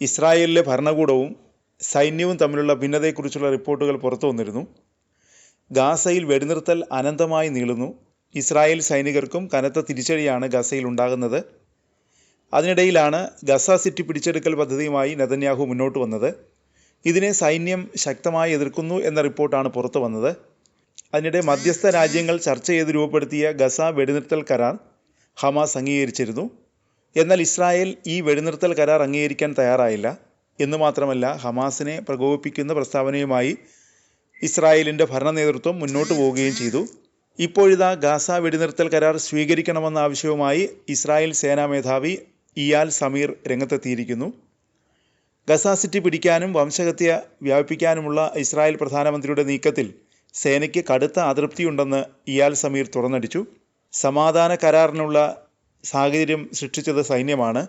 ഇസ്രായേലിലെ ഭരണകൂടവും സൈന്യവും തമ്മിലുള്ള ഭിന്നതയെക്കുറിച്ചുള്ള റിപ്പോർട്ടുകൾ പുറത്തു വന്നിരുന്നു. ഗാസയിൽ വെടിനിർത്തൽ അനന്തമായി നീളുന്നു. ഇസ്രായേൽ സൈനികർക്കും കനത്ത തിരിച്ചടിയാണ് ഗസയിൽ ഉണ്ടാകുന്നത്. അതിനിടയിലാണ് ഗസ സിറ്റി പിടിച്ചെടുക്കൽ പദ്ധതിയുമായി നെതന്യാഹു മുന്നോട്ട് വന്നത്. ഇതിനെ സൈന്യം ശക്തമായി എതിർക്കുന്നു എന്ന റിപ്പോർട്ടാണ് പുറത്തു വന്നത്. അതിനിടെ മധ്യസ്ഥ രാജ്യങ്ങൾ ചർച്ച ചെയ്ത് രൂപപ്പെടുത്തിയ ഗസ വെടിനിർത്തൽ കരാർ ഹമാസ് അംഗീകരിച്ചിരുന്നു. എന്നാൽ ഇസ്രായേൽ ഈ വെടിനിർത്തൽ കരാർ അംഗീകരിക്കാൻ തയ്യാറായില്ല. എന്ന് മാത്രമല്ല, ഹമാസിനെ പ്രകോപിപ്പിക്കുന്ന പ്രസ്താവനയുമായി ഇസ്രായേലിൻ്റെ ഭരണ നേതൃത്വം മുന്നോട്ട് പോവുകയും ചെയ്തു. ഇപ്പോഴിതാ ഗാസ വെടിനിർത്തൽ കരാർ സ്വീകരിക്കണമെന്ന ആവശ്യവുമായി ഇസ്രായേൽ സേനാ മേധാവി ഇയാൽ സമീർ രംഗത്തെത്തിയിരിക്കുന്നു. ഗസ സിറ്റി പിടിക്കാനും വംശഹത്യ വ്യാപിപ്പിക്കാനുമുള്ള ഇസ്രായേൽ പ്രധാനമന്ത്രിയുടെ നീക്കത്തിൽ സേനയ്ക്ക് കടുത്ത അതൃപ്തിയുണ്ടെന്ന് ഇയാൽ സമീർ തുറന്നടിച്ചു. സമാധാന കരാറിനുള്ള സാഹചര്യം സൃഷ്ടിച്ചത് സൈന്യമാണ്,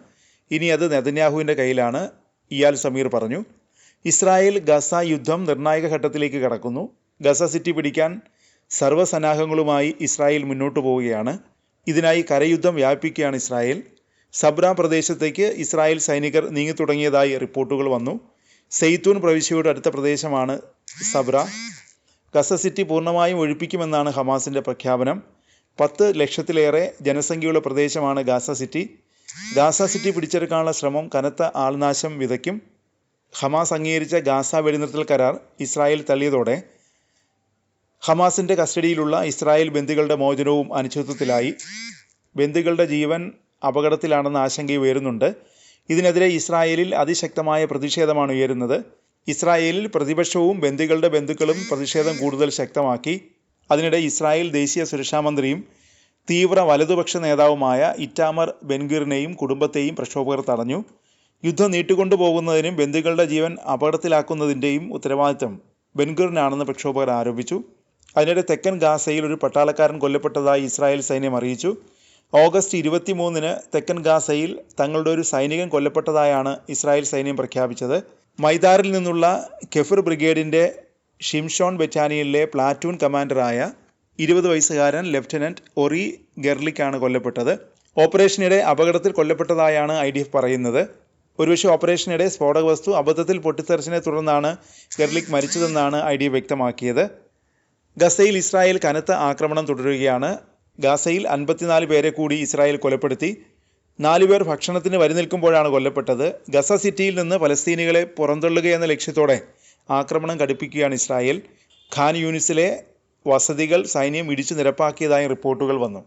ഇനി അത് നെതന്യാഹുവിൻ്റെ കയ്യിലാണ്, ഇയാൽ സമീർ പറഞ്ഞു. ഇസ്രായേൽ ഗസ യുദ്ധം നിർണായക ഘട്ടത്തിലേക്ക് കടക്കുന്നു. ഗസ സിറ്റി പിടിക്കാൻ സർവ്വസന്നാഹങ്ങളുമായി ഇസ്രായേൽ മുന്നോട്ട് പോവുകയാണ്. ഇതിനായി കരയുദ്ധം വ്യാപിപ്പിക്കുകയാണ് ഇസ്രായേൽ. സബ്ര പ്രദേശത്തേക്ക് ഇസ്രായേൽ സൈനികർ നീങ്ങിത്തുടങ്ങിയതായി റിപ്പോർട്ടുകൾ വന്നു. സെയ്ത്തൂൻ പ്രവിശ്യയുടെ അടുത്ത പ്രദേശമാണ് സബ്ര. ഗസ സിറ്റി പൂർണ്ണമായും ഒഴിപ്പിക്കുമെന്നാണ് ഹമാസിൻ്റെ പ്രഖ്യാപനം. 10 ലക്ഷത്തിലേറെ ജനസംഖ്യയുള്ള പ്രദേശമാണ് ഗാസ സിറ്റി. ഗാസ സിറ്റി പിടിച്ചെടുക്കാനുള്ള ശ്രമം കനത്ത ആൾനാശം വിതയ്ക്കും. ഹമാസ് അംഗീകരിച്ച ഗാസ വെടിനിർത്തൽ കരാർ ഇസ്രായേൽ തള്ളിയതോടെ ഹമാസിൻ്റെ കസ്റ്റഡിയിലുള്ള ഇസ്രായേൽ ബന്ദികളുടെ മോചനവും അനിശ്ചിതത്വത്തിലായി. ബന്ദികളുടെ ജീവൻ അപകടത്തിലാണെന്ന ആശങ്ക ഉയരുന്നുണ്ട്. ഇതിനെതിരെ ഇസ്രായേലിൽ അതിശക്തമായ പ്രതിഷേധമാണ് ഉയരുന്നത്. ഇസ്രായേലിൽ പ്രതിപക്ഷവും ബന്ദികളുടെ ബന്ധുക്കളും പ്രതിഷേധം കൂടുതൽ ശക്തമാക്കി. അതിനിടെ ഇസ്രായേൽ ദേശീയ സുരക്ഷാ മന്ത്രിയും തീവ്ര വലതുപക്ഷ നേതാവുമായ ഇറ്റാമർ ബെൻഗിറിനെയും കുടുംബത്തെയും പ്രക്ഷോഭകർ തടഞ്ഞു. യുദ്ധം നീട്ടിക്കൊണ്ടുപോകുന്നതിനും ബന്ദികളുടെ ജീവൻ അപകടത്തിലാക്കുന്നതിൻ്റെയും ഉത്തരവാദിത്തം ബെൻഗിറിനാണെന്ന് പ്രക്ഷോഭകർ ആരോപിച്ചു. അതിനിടെ തെക്കൻ ഗാസയിൽ ഒരു പട്ടാളക്കാരൻ കൊല്ലപ്പെട്ടതായി ഇസ്രായേൽ സൈന്യം അറിയിച്ചു. ഓഗസ്റ്റ് 23-ന് തെക്കൻ ഗാസയിൽ തങ്ങളുടെ ഒരു സൈനികൻ കൊല്ലപ്പെട്ടതായാണ് ഇസ്രായേൽ സൈന്യം പ്രഖ്യാപിച്ചത്. മൈദാറിൽ നിന്നുള്ള കെഫിർ ബ്രിഗേഡിൻ്റെ ഷിംഷോൺ ബറ്റാലിയനിലെ പ്ലാറ്റൂൺ കമാൻഡറായ 20 വയസ്സുകാരൻ ലഫ്റ്റനൻറ്റ് ഒറി ഗെർലിക്കാണ് കൊല്ലപ്പെട്ടത്. ഓപ്പറേഷനിടെ അപകടത്തിൽ കൊല്ലപ്പെട്ടതായാണ് IDF പറയുന്നത്. ഒരുപക്ഷെ ഓപ്പറേഷനിടെ സ്ഫോടക വസ്തു അബദ്ധത്തിൽ പൊട്ടിത്തെറിച്ചതിനെ തുടർന്നാണ് ഗെർലിക് മരിച്ചതെന്നാണ് IDF വ്യക്തമാക്കിയത്. ഗസയിൽ ഇസ്രായേൽ കനത്ത ആക്രമണം തുടരുകയാണ്. ഗാസയിൽ 54 പേരെ കൂടി ഇസ്രായേൽ കൊലപ്പെടുത്തി. 4 പേർ ഭക്ഷണത്തിന് വരി നിൽക്കുമ്പോഴാണ് കൊല്ലപ്പെട്ടത്. ഗസ സിറ്റിയിൽ നിന്ന് പലസ്തീനികളെ പുറന്തള്ളുകയെന്ന ലക്ഷ്യത്തോടെ ആക്രമണം കടുപ്പിക്കുകയാണ് ഇസ്രായേൽ. ഖാൻ യൂനിസിലെ വസതികൾ സൈന്യം ഇടിച്ചു നിരപ്പാക്കിയതായി റിപ്പോർട്ടുകൾ വന്നു.